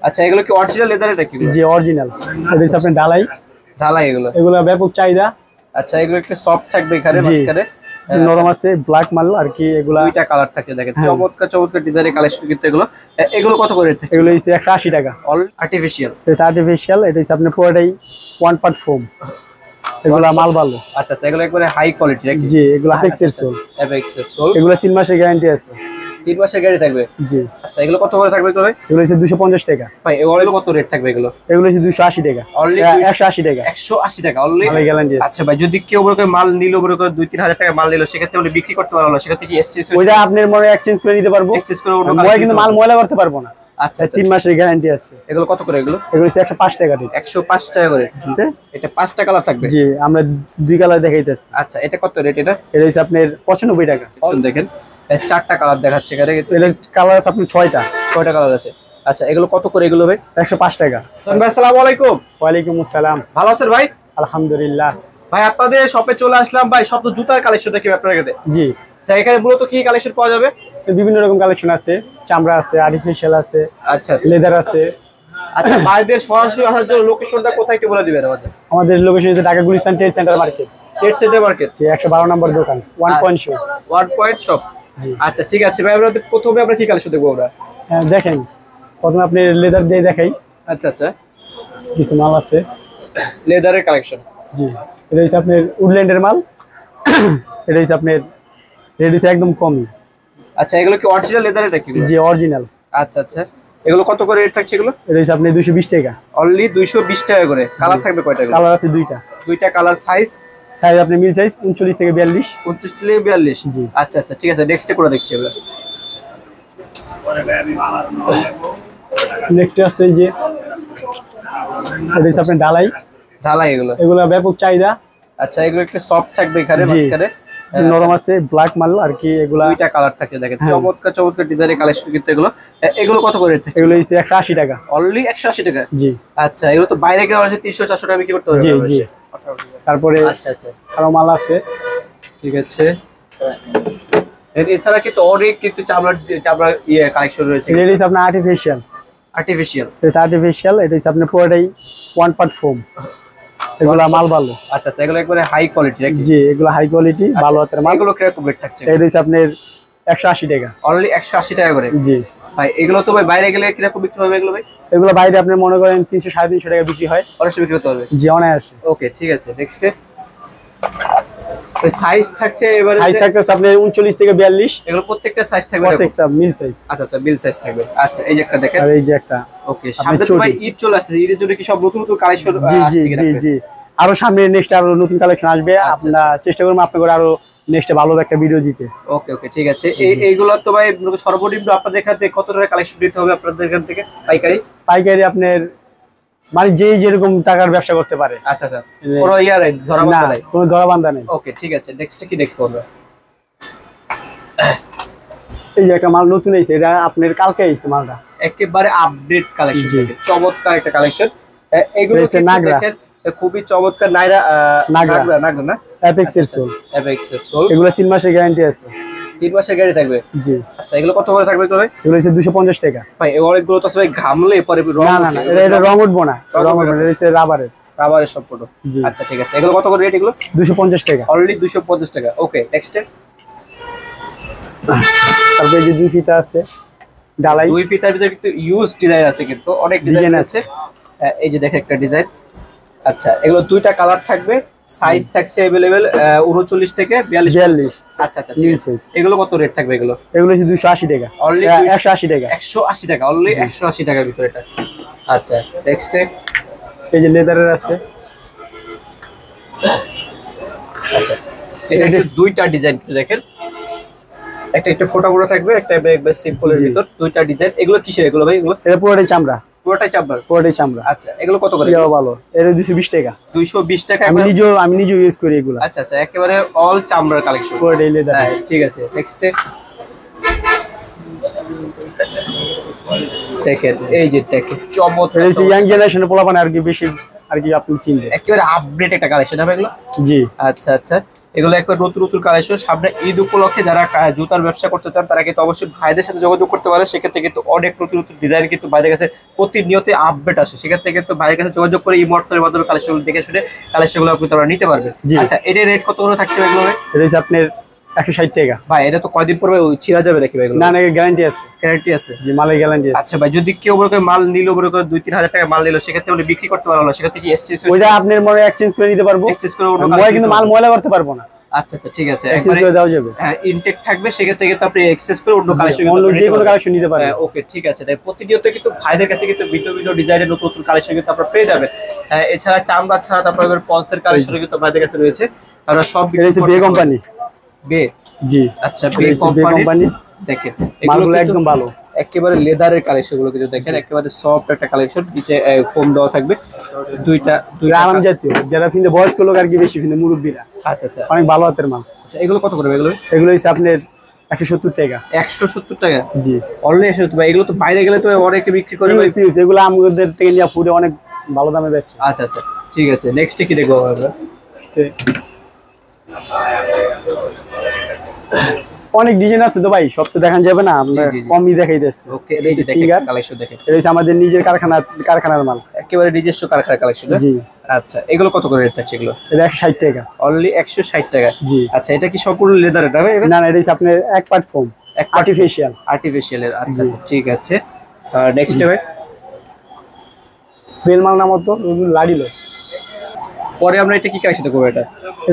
আচ্ছা এগুলো কি অরিজিনাল লেদার এটা কি? জি অরিজিনাল। এটা হচ্ছে আপনার ঢালাই ঢালাই এগুলো ব্যাপক চাহিদা। আচ্ছা এগুলো একটু সফট থাকবে এখানে মাঝখানে, নরম আছে, ব্ল্যাক মাল আর কি। এগুলা দুইটা কালার থাকছে দেখেন, চমৎকার চমৎকার ডিজাইনের কালেকশন কিন্তু এগুলো। এগুলো কত করে রেট থাকছে? এগুলো হচ্ছে 180 টাকা। অল আর্টিফিশিয়াল, এটা আর্টিফিশিয়াল। এটা হচ্ছে আপনার পুরোটাই ওয়ান পার্ট ফোম। এগুলা মাল ভালো। আচ্ছা আচ্ছা এগুলো একবারে হাই কোয়ালিটি নাকি? জি এগুলো অ্যাপেক্স এর সোল। অ্যাপেক্স এর সোল। এগুলো 3 মাসের গ্যারান্টি আছে। 3 মাসের গ্যারান্টি থাকবে? জি। আচ্ছা এগুলো কত করে থাকবে এগুলো ভাই? এগুলো হচ্ছে 250 টাকা। ভাই এগুলো কত রেট থাকবে এগুলো? এগুলো হচ্ছে 280 টাকা। অনলি 180 টাকা। 180 টাকা অনলি গ্যারান্টি আছে। আচ্ছা ভাই যদি কেউ বড় করে মাল নিল, বড় করে 2-3 হাজার টাকা মাল নিল, সেক্ষেত্রে উনি বিক্রি করতে পারলো না, সেক্ষেত্রে কি এক্সচেঞ্জ? ওইটা আপনার মনে এক্সচেঞ্জ করে নিতে পারবো। এক্সচেঞ্জ করে অন্য মই কিন্তু মাল ময়লা করতে পারবো না। আচ্ছা 3 মাসের গ্যারান্টি আছে। এগুলো কত করে এগুলো? এগুলো হচ্ছে 105 টাকা রেট। 105 টাকা করে। এটা 5টা কালার থাকবে? জি আমরা 2 কালার দেখাইতেছি। আচ্ছা এটা কত রেট? এটা হচ্ছে আপনার 95 টাকা। দেখেন 4টা কালার দেখাচ্ছে এখানে। এর কালার আছে আপনার 6টা কালার আছে। আচ্ছা এগুলো কত করে এগুলো ভাই? 105 টাকা। ভাই আসসালামু আলাইকুম। ওয়ালাইকুম আসসালাম। ভালো আছেন ভাই? আলহামদুলিল্লাহ। ভাই আপনাদের শপে চলে আসলাম ভাই, সব তো জুতার কালেকশনটা কি আপনার কাছে? জি। এখানে মূলত কি কালেকশন পাওয়া যাবে? বিভিন্ন রকম কালেকশন আছে, চামড়া আছে, আর্টিফিশিয়াল আছে, আচ্ছা লেদার আছে। আচ্ছা ভাইদের সরাসরি আসার জন্য লোকেশনটা কোথায় একটু বলে দিবেন আমাদের? আমাদের লোকেশন হচ্ছে Dhaka Gulistan trade centre market. Trade centre market, 112 নম্বর দোকান, 1 পয়েন্ট শপ। 1 point shop. জি আচ্ছা ঠিক আছে ভাই, আমরা প্রথমে আমরা কি কালেকশন দেখবো আমরা? হ্যাঁ দেখেন, প্রথমে আপনি লেদার দিয়ে দেখাই। আচ্ছা আচ্ছা কিছু মাল আছে লেদারের কালেকশন। জি এটা হচ্ছে আপনার উডল্যান্ডের মাল। এটা হচ্ছে আপনার রেট হচ্ছে একদম কমই। আচ্ছা এগুলো কি অরিজিনাল লেদার এটা কি? জি অরিজিনাল। আচ্ছা আচ্ছা এগুলো কত করে রেট থাকছে এগুলো? এটা হচ্ছে আপনি 220 টাকা। অনলি 220 টাকা করে। কালার থাকবে কয়টা? কালার আছে দুইটা কালার। সাইজ আপনি মিল সাইজ 39 থেকে 42। 29 থেকে 42। জি আচ্ছা আচ্ছা ঠিক আছে, নেক্সটে করে দেখছি আমরা। নেক্সট আসছে এই যে এটা হচ্ছে আপনার ঢালাই এগুলো ব্যাপক চাহিদা। আচ্ছা এগুলো একটু সফট থাকবে এখানে মাঝখানে, নরম আছে, ব্ল্যাক মাল আর কি। এগুলা দুইটা কালার থাকছে দেখেন, চমৎকার চমৎকার ডিজাইনের কালেকশন কিন্তু এগুলো। এগুলো কত করে রেট থাকছে? এগুলো হচ্ছে 180 টাকা। অনলি 180 টাকা। জি আচ্ছা এগুলো তো বাইরে গেলে 300-400 টাকা বিক্রি করতে পারবে। জি জি। তারপরে আচ্ছা আচ্ছা আরো মাল আছে। ঠিক আছে, এছাড়া কিন্তু অনেক কিন্তু চামড়ার কালেকশন রয়েছে। এটা হচ্ছে আপনার আর্টিফিশিয়াল। এটা হচ্ছে আপনার পুরোটাই ওয়ান পার্ট ফোম। এগুলা মাল ভালো। আচ্ছা আচ্ছা এগুলো একবারে হাই কোয়ালিটি নাকি? জি এগুলো হাই কোয়ালিটি, ভালো হাতের মাল। এগুলো কিরকম রেট থাকছে? এটা হচ্ছে আপনার 180 টাকা। অনলি 180 টাকা করে। জি ভাই এগুলো তো ভাই বাইরে গেলে কিরকম বিক্রি হবে এগুলো ভাই? এগুলো বাইরে আপনি মনে করেন 300-350 টাকা বিক্রি হয়। অবশ্যই বিক্রি করতে পারবে? জি অনায়াসে। ওকে ঠিক আছে, নেক্সট সাইজ থাকছে এবারে? সাইজ থাকছে আপনার 39 থেকে 42। এগুলো প্রত্যেকটা সাইজ থাকবে? প্রত্যেকটা মিল সাইজ। আচ্ছা আচ্ছা মিল সাইজ থাকবে। আচ্ছা এই যে একটা দেখেন, আর এই যে একটা। ওকে সামনে তো ভাই ঈদ চলে আসছে, ঈদের জন্য কি সব নতুন নতুন কালেকশন জি আসছে জি কিনা? জি জি আরো সামনে নেক্সট আরো নতুন কালেকশন আসবে। আমরা চেষ্টা করব আপনাদের আরো নেক্সট ভালো একটা ভিডিও দিতে। ওকে ওকে ঠিক আছে। এইগুলো তো ভাই সর্বনিম্ন আপনাদের এখান থেকে কত টাকা কালেকশন দিতে হবে আপনাদের এখান থেকে? পাইকারি আপনার মানে যেরকম টাকার ব্যবসা করতে পারে। আচ্ছা আচ্ছা কোনো নাই, ধরাবান্ধা নাই? কোনো ধরাবান্ধা নেই। ওকে ঠিক আছে, নেক্সট কি দেখবো আমরা? এই যে একটা মাল নতুন আইছে, এটা আপনার কালকে আইছে মালটা, একেবারে আপডেট কালেকশন, চমৎকার একটা কালেকশন। এগুলো দেখেন খুবই চমৎকার। নাগরা না? অ্যাপেক্স এর সোল। এগুলো 3 মাসের গ্যারান্টি আছে। 3 মাসের গ্যারান্টি থাকবে? জি। আচ্ছা এগুলো কত করে থাকবে ভাই? এগুলো হচ্ছে 250 টাকা। ভাই অনেকগুলো তো ভাই ঘামলে পরে রং না এটা রং উঠবো না, রং উঠবে না, এটা হচ্ছে রাবারের সম্পূর্ণ। আচ্ছা ঠিক আছে, এগুলো কত করে রেট এগুলো? 250 টাকা। অনলি 250 টাকা। Okay next. তারপরে যে 2 ফিতা আছে ঢালাই। 2 ফিতার ভিতরে কিন্তু ইউজ ডিজাইন আছে, কিন্তু অনেক ডিজাইন আছে। এই যে দেখেন একটা ডিজাইন। আচ্ছা এগুলো দুইটা কালার থাকবে, সাইজ থাকছে अवेलेबल 39 থেকে 42। আচ্ছা আচ্ছা ঠিক আছে। এগুলো কত রেট থাকবে এগুলো? এগুলো হচ্ছে 280 টাকা। অনলি 180 টাকা। 180 টাকা, অনলি 180 টাকার ভিতরে এটা। আচ্ছা নেক্সট। এই যে লেদারের আছে। আচ্ছা এটা দুইটা ডিজাইন দেখেন, একটা ফোটা থাকবে, একটা একবার সিম্পলের ভিতর, দুইটা ডিজাইন। এগুলো কিসের এগুলো ভাই? এগুলো এটা পুরোটাই চামড়া। পুরোটাই চামড়া। আচ্ছা এগুলো কত করে? ভালো, এটা 220 টাকা। 220 টাকা। আমি নিজে ইউজ করি এগুলো। আচ্ছা আচ্ছা একেবারে অল চামড়ার কালেকশন, পুরোটাই লেদার। ঠিক আছে নেক্সট দেখেন। এই যে দেখেন চমৎকার, এটা ইয়াং জেনারেশনের পোলাপান আর কি বেশি আর কি আপনি চিনবেন। একেবারে আপডেট একটা কালেকশন হবে এগুলো। জি আচ্ছা আচ্ছা এগুলো একবার নতুন নতুন কালেকশন। সামনে ঈদ উপলক্ষে যারা জুতার ব্যবসা করতে চান তারা কিন্তু অবশ্যই ভাইদের সাথে যোগাযোগ করতে পারে। সেক্ষেত্রে কিন্তু অনেক নতুন নতুন ডিজাইন কিন্তু ভাইদের কাছে প্রতিনিয়ত আপডেট আসে। সেক্ষেত্রে কিন্তু ভাইয়ের কাছে যোগাযোগ করে ইমোটসের মাধ্যমে কালেকশন দেখে শুনে কালেকশনগুলো আপনি তোমরা নিতে পারবেন। আচ্ছা, এটার রেট কত করে থাকছে এগুলো? এটা হচ্ছে আপনার 160 টাকা। ভাই এটা তো কয়দিন পরে ছিঁড়া যাবে নাকি ভাই? না না, গ্যারান্টি আছে। গ্যারান্টি আছে? জি, মালের গ্যারান্টি আছে। আচ্ছা ভাই, যদি কেউ মনে করে মাল নিল, মনে করে 2-3 হাজার টাকা মাল নিল, সেক্ষেত্রে উনি বিক্রি করতে পারলো না, সেক্ষেত্রে কি এক্সচেঞ্জ? ওইটা আপনার মনে এক্সচেঞ্জ করে নিতে পারবো। এক্সচেঞ্জ করে অন্য মই কিন্তু মাল ময়লা করতে পারবো না। আচ্ছা আচ্ছা, ঠিক আছে, এক্সচেঞ্জ করে দেওয়া যাবে। হ্যাঁ, ইনটেক থাকবে, সেক্ষেত্রে কিন্তু আপনি এক্সচেঞ্জ করে অন্য কালেকশন, অন্য যে কোনো কালেকশন নিতে পারবেন। ওকে, ঠিক আছে। তাই প্রতিনিয়ত কিন্তু ভাইদের কাছে কিন্তু ভিন্ন ভিন্ন ডিজাইনের নতুন নতুন কালেকশন কিন্তু আপনারা পেয়ে যাবেন। এছাড়া চামড়া ছাড়া তারপর পন্সের কালেকশন কিন্তু ভাইদের কাছে রয়েছে। আমরা সব বে কোম্পানি। বে? জি, আচ্ছা, বে কোম্পানি। দেখেন মালগুলো একদম ভালো, একেবারে লেদারের কালেকশন গুলো কিন্তু দেখেন, একেবারে সফট একটা কালেকশন, নিচে ফোম দেওয়া থাকবে, দুইটা আরাম জাতীয়, যারা কিন্তু বয়স্ক লোক আর কি বেশি কিন্তু মুরব্বীরা। আচ্ছা আচ্ছা, অনেক ভালো হাতের মাল। আচ্ছা, এগুলো কত করে? এগুলো হচ্ছে আপনার 170 টাকা। 170 টাকা? জি, অলরেডি 170 ভাই। এগুলো তো বাইরে গেলে তো অনেকে বিক্রি করে ভাই। এগুলো আমাদের থেকে নিয়ে ফুটে অনেক ভালো দামে বেচছে। আচ্ছা আচ্ছা, ঠিক আছে। নেক্সট কি দেখবো আমরা? অনেক ডিজাইন আছে তো ভাই, সব তো দেখান যাবে না, আমরা কমই দেখাই দিচ্ছি। ওকে, এই যে দেখেন কালেকশন দেখেন, এটা হচ্ছে আমাদের নিজের কারখানার মাল, একেবারে নিজস্ব কারখানার কালেকশন। জি। আচ্ছা, এগুলো কত করে রেট থাকছে এগুলো? এটা 160 টাকা। অনলি 160 টাকা? জি। আচ্ছা, এটা কি সম্পূর্ণ লেদারের না ভাই? না না, এটা হচ্ছে আপনার এক পার্ট ফোম, আর্টিফিশিয়াল এর। আচ্ছা আচ্ছা, ঠিক আছে। নেক্সট ভাই, বেল মাল নাম তো লাড়িলো। পরে আমরা এটা কি কালেকশন করব? এটা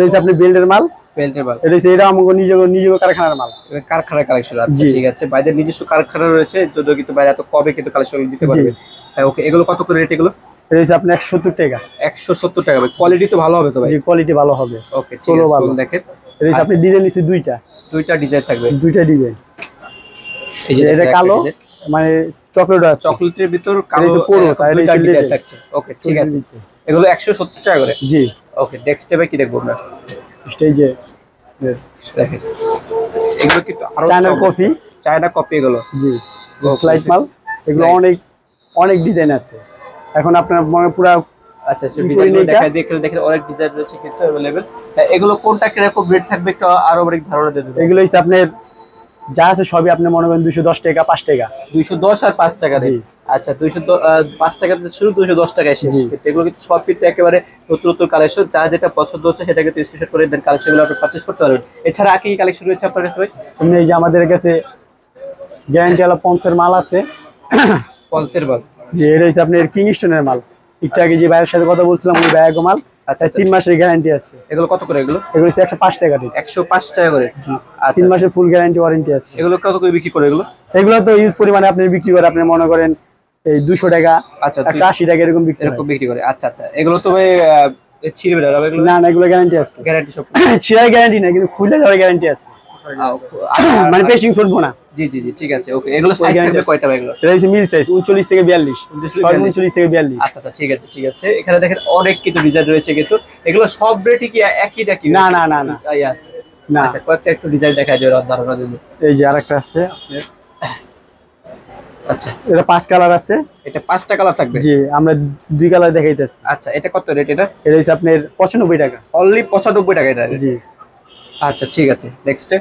হচ্ছে আপনার বেল্টের মাল। বেল্টের মাল? এটা হচ্ছে, এটা আমাদের নিজের কারখানার মাল, কারখানার কালেকশন। আচ্ছা, ঠিক আছে। বাইরের নিজস্ব কারখানা রয়েছে, যদি কিন্তু বাইরে এত কবে কিন্তু কালেকশন দিতে পারবে। ওকে, এগুলো কত করে রেট এগুলো? এটা হচ্ছে আপনার 170 টাকা। 170 টাকা ভাই। কোয়ালিটি তো ভালো হবে তো ভাই? জি, কোয়ালিটি ভালো হবে। ওকে, সোলো ভালো। দেখেন, এটা হচ্ছে আপনি ডিজাইন নিচ্ছে দুইটা ডিজাইন থাকবে, দুইটা ডিজাইন। এই যে এটা কালো, মানে চকলেট আছে, চকলেটের ভিতর কালো পুরো দুইটা ডিজাইন থাকছে। ওকে, ঠিক আছে। এগুলো 170 টাকা করে? জি। ওকে, নেক্সট স্টেপে কি দেখবো আমরা? স্টেজে দেখেন, এগুলো কিন্তু আরো চায়না কপি এগুলো। জি, স্লাইড মাল। এগুলো অনেক ডিজাইন আছে, এখন আপনার মনে পুরো। আচ্ছা, ডিজাইনগুলো দেখাই দিই, এখানে দেখেন অনেক ডিজাইন রয়েছে কিন্তু अवेलेबल। এগুলো কোনটা কিরকম রেট থাকবে একটু আরো অনেক ধারণা দিয়ে দেবেন? এগুলো হচ্ছে আপনার যা আছে সবই আপনি মনে করেন 210 টাকা, 5 টাকা। 210 আর 5 টাকা জি। আচ্ছা, 5 টাকা থেকে শুরু, 210 টাকায় শেষ। এগুলো কিন্তু সব কিন্তু একেবারে নতুন নতুন কালেকশন, যা যেটা পছন্দ হচ্ছে সেটা কিন্তু স্ক্রিনশট করে দেন, কালেকশনগুলো আপনি পারচেজ করতে পারবেন। এছাড়া কি কালেকশন রয়েছে আপনার কাছে ভাই? এই যে আমাদের কাছে গ্যারান্টি ওয়ালা পন্সের মাল আছে। পন্সের মাল? জি, এটা হচ্ছে আপনার কিংস্টনের মাল। একটু আগে যে ভাইয়ের সাথে কথা বলছিলাম, ওই ভাইয়ের মাল। আচ্ছা, 3 মাসের গ্যারান্টি আছে। এগুলো কত করে? এগুলো হচ্ছে 105 টাকা। 105 টাকা করে? জি। 3 মাসের ফুল গ্যারান্টি ওয়ারেন্টি আছে। এগুলো কত করে বিক্রি করে এগুলো তো ইউজ পরিমাণে আপনি বিক্রি করে, আপনি মনে করেন এই 200 টাকা, আচ্ছা 180 টাকা এরকম বিক্রি করে। আচ্ছা আচ্ছা, এগুলো তো ভাই ছিড়বে না এগুলো? না না, এগুলো গ্যারান্টি আছে। গ্যারান্টি সব? ছিড়ার গ্যারান্টি না, কিন্তু খুলে যাওয়ার গ্যারান্টি আছে, মানে পেস্টিং ফুটবো না। জি জি জি, ঠিক আছে। ওকে, এগুলো সাইজ থাকবে কয়টা ভাই? এগুলো এটা হচ্ছে মিল সাইজ 39 থেকে 42, 39 থেকে 42। আচ্ছা আচ্ছা, ঠিক আছে ঠিক আছে। এখানে দেখেন অনেক কিছু ডিজাইন রয়েছে কিন্তু এগুলো সব রেটই কি একই নাকি? না না না না, আছে না। আচ্ছা, কয়েকটা একটু ডিজাইন দেখায় যে ধারণা দিন। এই যে আরেকটা আছে আপনার। আচ্ছা, এটা 5 কালার আছে। এটা 5টা কালার থাকবে? জি, আমরা 2 কালার দেখাইতেছি। আচ্ছা, এটা কত রেট? এটা হচ্ছে আপনার 95 টাকা। অনলি 95 টাকা এটা? জি। আচ্ছা, ঠিক আছে। নেক্সট,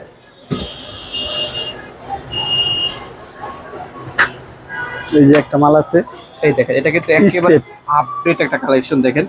এই যে একটা মাল আছে, এই দেখেন, এটা কিন্তু একেবারে আপডেট একটা কালেকশন। দেখেন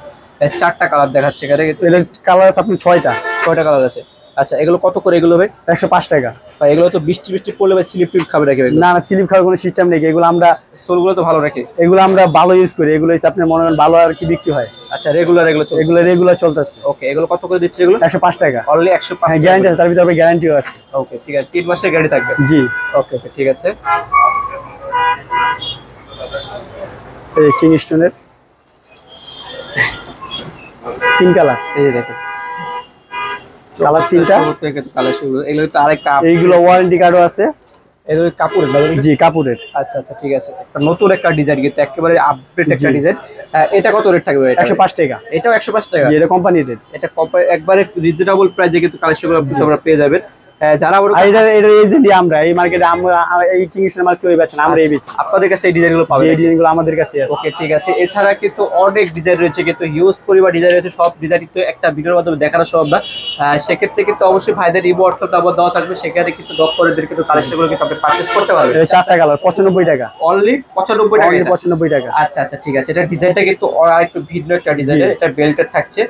4টা কালার দেখাচ্ছে এখানে, কিন্তু এর কালার আছে আপনার 6টা কালার আছে। আচ্ছা, এগুলো কত করে এগুলো ভাই? 105 টাকা। ভাই এগুলো তো বৃষ্টি পড়লে ভাই স্লিপ খাবে নাকি? না না, স্লিপ খাওয়ার কোনো সিস্টেম নেই। এগুলো আমরা সোলগুলো তো ভালো রাখে, এগুলো আমরা ভালো ইউজ করি। এগুলো হচ্ছে আপনি মনে করেন ভালো আর কি বিক্রি হয়। আচ্ছা, রেগুলার চলতেছে। ওকে, এগুলো কত করে দিচ্ছে এগুলো? 105 টাকা। অনলি 105? হ্যাঁ, গ্যারান্টি আছে, তার ভিতরে গ্যারান্টিও আছে। ওকে, ঠিক আছে। 3 মাসের গ্যারান্টি থাকবে? জি। ওকে ওকে, ঠিক আছে। এই কিংস্টনের 3 কালার, এই যে দেখেন কালার 3টা। এগুলো তো আরেকটা, এইগুলো ওয়ারেন্টি কার্ডও আছে। এগুলো কাপড়ের? জি, কাপড়ের। আচ্ছা আচ্ছা, ঠিক আছে। নতুন একটা ডিজাইন কিন্তু একেবারে আপডেট একটা ডিজাইন। এটা কত রেট থাকবে? 105 টাকা। এটাও 105 টাকা? জি, এটা কোম্পানির রেট। এটা একবারে রিজনেবল প্রাইসে কিন্তু কালেকশনগুলো আপনারা পেয়ে যাবেন। যারা আর এটা এজেন্টই আমরা এই মার্কেটে, আমরা এই কিংফিশার মাল কেউ বেচে না, আমরা এই বেচি। আপনাদের কাছে এই ডিজাইনগুলো পাবেন? এই ডিজাইনগুলো আমাদের কাছে আছে। ওকে ঠিক আছে। এছাড়া কিন্তু অনেক ডিজাইন রয়েছে, কিন্তু হিউজ পরিমাণ ডিজাইন রয়েছে, সব ডিজাইন তো একটা ভিডিওর মাধ্যমে দেখানো সম্ভব না। সেক্ষেত্রে কিন্তু অবশ্যই ভাইদের এই হোয়াটসঅ্যাপ নাম্বার দেওয়া থাকবে, সেখানে কিন্তু নক করে দিয়ে কিন্তু কালেকশনগুলো কিন্তু আপনি পারচেজ করতে পারবেন। এটা 4টা কালার 95 টাকা, অনলি 95 টাকা। 95 টাকা। আচ্ছা আচ্ছা ঠিক আছে। এটা ডিজাইনটা কিন্তু একটু ভিন্ন একটা ডিজাইন, এটা বেল্টের থাকছে,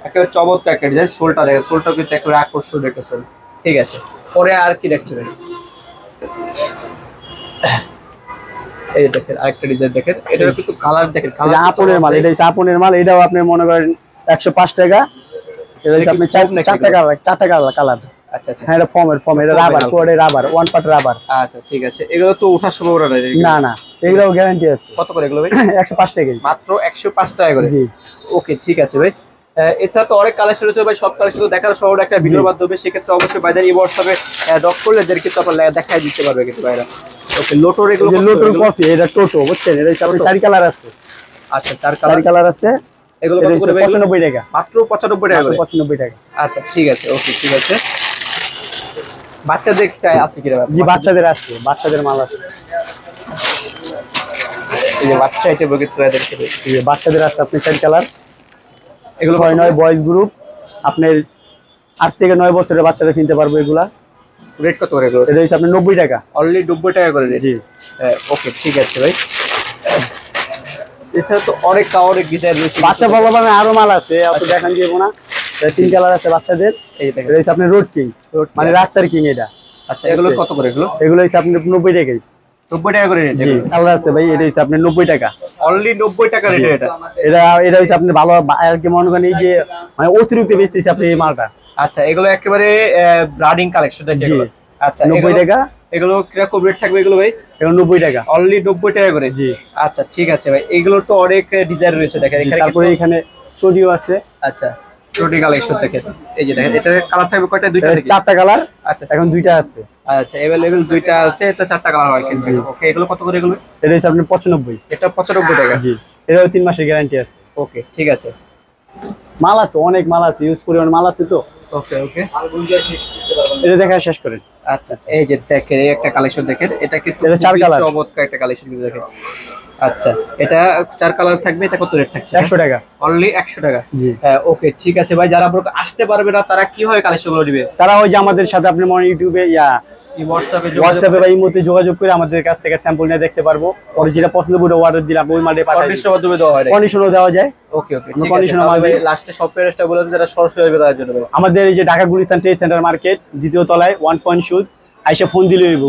একেবারে চমৎকার একটা ডিজাইন। সোলটা দেখেন, সোলটাও কিন্তু একেবারে আকর্ষণীয় একটা সোল। ঠিক আছে, পরে আর কি দেখছেন? এই দেখেন আরেকটা ডিজাইন দেখেন, এটার কিন্তু কালার দেখেন, এটা আপনের মাল, এটা হচ্ছে আপনের মাল। এটাও আপনি মনে করেন 105 টাকা। এটা হচ্ছে আপনি 4টা কালার। আচ্ছা আচ্ছা। হ্যাঁ, এটা ফর্ম, এটা রাবার, পুরোটাই রাবার, ওয়ান পার্ট রাবার। আচ্ছা ঠিক আছে। এগুলো তো ওঠার সম্ভাবনা নাই? না না, এগুলোও গ্যারান্টি আছে। কত করে এগুলো ভাই? 105 টাকা, মাত্র 105 টাকা করে। জি। ওকে ঠিক আছে ভাই। এছাড়া তো অনেক কালেকশন রয়েছে ভাই, সব কালেকশন তো দেখার সহ একটা ভিডিওর মাধ্যমে, সেক্ষেত্রে অবশ্যই ভাইদের এই হোয়াটসঅ্যাপে নক করলে এদের কিন্তু আপনারা দেখাই দিতে পারবে কিন্তু ভাইরা। ওকে, লোটোর এগুলো লোটোর কফি, এটা টোটো, বুঝছেন? এটা হচ্ছে 4 কালার আছে। আচ্ছা, 4 কালার আছে। এগুলো কত করে ভাই? 95 টাকা, মাত্র 95 টাকা করে। 95 টাকা। আচ্ছা ঠিক আছে, ওকে ঠিক আছে। বাচ্চাদের আছে কি রে ভাই? জি, বাচ্চাদের আছে, বাচ্চাদের মাল আছে। এই যে বাচ্চা আইটেম কিন্তু এদেরকে এই যে বাচ্চাদের আছে আপনি 4 কালার। এগুলো 6-9 বয়েজ গ্রুপ, আপনার 8 থেকে 9 বছরের বাচ্চারা কিনতে পারবে এগুলা। রেট কত করে এগুলো? এটা হচ্ছে আপনার 90 টাকা। অনলি 90 টাকা করে রেট। জি। ওকে ঠিক আছে ভাই। এছাড়া তো অনেক ডিজাইন রয়েছে। বাচ্চা বলবানে আরো মাল আছে, আপনি দেখান দিব না। 3 কালার আছে বাচ্চাদের। এই দেখেন, এটা হচ্ছে আপনার রোড কিং, মানে রাস্তার কিং এটা। আচ্ছা, এগুলো কত করে এগুলো? এগুলো হচ্ছে আপনার 90 টাকাই। 90 টাকা করে রেট? জি, কালার আছে ভাই। এটা হচ্ছে আপনার 90 টাকা, অনলি 90 টাকা রেট। এটা হচ্ছে আপনি ভালো আর কি মনে করেন, এই যে মানে অতিরিক্ত বেচতেছে আপনি এই মালটা। আচ্ছা, এগুলো একেবারে ব্রাডিং কালেকশন দেখে। জি। আচ্ছা, 90 টাকা। এগুলো কিরকম রেট থাকবে এগুলো ভাই? এগুলো 90 টাকা, অনলি 90 টাকা করে। জি। আচ্ছা ঠিক আছে ভাই। এগুলোর তো অনেক ডিজাইন রয়েছে দেখেন এখানে। তারপরে এখানে চুড়িও আছে। আচ্ছা, চটি কালেকশন দেখেন। এই যে দেখেন, এটার কালার থাকবে কয়টা? দুইটা থেকে? 4টা কালার। আচ্ছা, এখন 2টা আছে। আচ্ছা, अवेलेबल দুইটা আছে, এটা 4টা কালার হয় কিন্তু। ওকে, এগুলো কত করে এগুলো? এটা হচ্ছে আপনার 95। এটা 95 টাকা। জি, এটাও 3 মাসের গ্যারান্টি আছে। ওকে ঠিক আছে। মাল আছে, অনেক মাল আছে, ইউজ পরিমাণ মাল আছে তো। ওকে ওকে, এটা দেখা শেষ করেন। আচ্ছা আচ্ছা। এই যে দেখেন, এই একটা কালেকশন দেখেন, এটা কিন্তু এটা 4 কালার। চমৎকার একটা কালেকশন কিন্তু দেখেন। আচ্ছা, এটা 4 কালার থাকবে। এটা কত রেট থাকছে? 100 টাকা, অনলি 100 টাকা। জি। ওকে ঠিক আছে ভাই। যারা আপনারা আসতে পারবে না, তারা কিভাবে কালেকশনগুলো নেবে? তারা ওই যে আমাদের সাথে আপনি মনে ইউটিউবে এই হোয়াটসঅ্যাপে বা ইমোতে যোগাযোগ করে আমাদের কাছ থেকে স্যাম্পল নিয়ে দেখতে পারবো। পরে যেটা পছন্দ করে অর্ডার দিলাম, ওই মালে পাঠাই দিই। কন্ডিশনের মাধ্যমে দেওয়া হয়। কন্ডিশনও দেওয়া যায়। ওকে ওকে আমরা ঠিক আছে। কন্ডিশনের তাহলে মাধ্যমে লাস্টে শপ এড্রেসটা বলে দিন, যারা সরাসরি আসবে তাদের জন্য। আমাদের এই যে Dhaka Gulistan trade centre market, দ্বিতীয় তলায় 1 পয়েন্ট সুদ, আইসা ফোন দিলে হইব।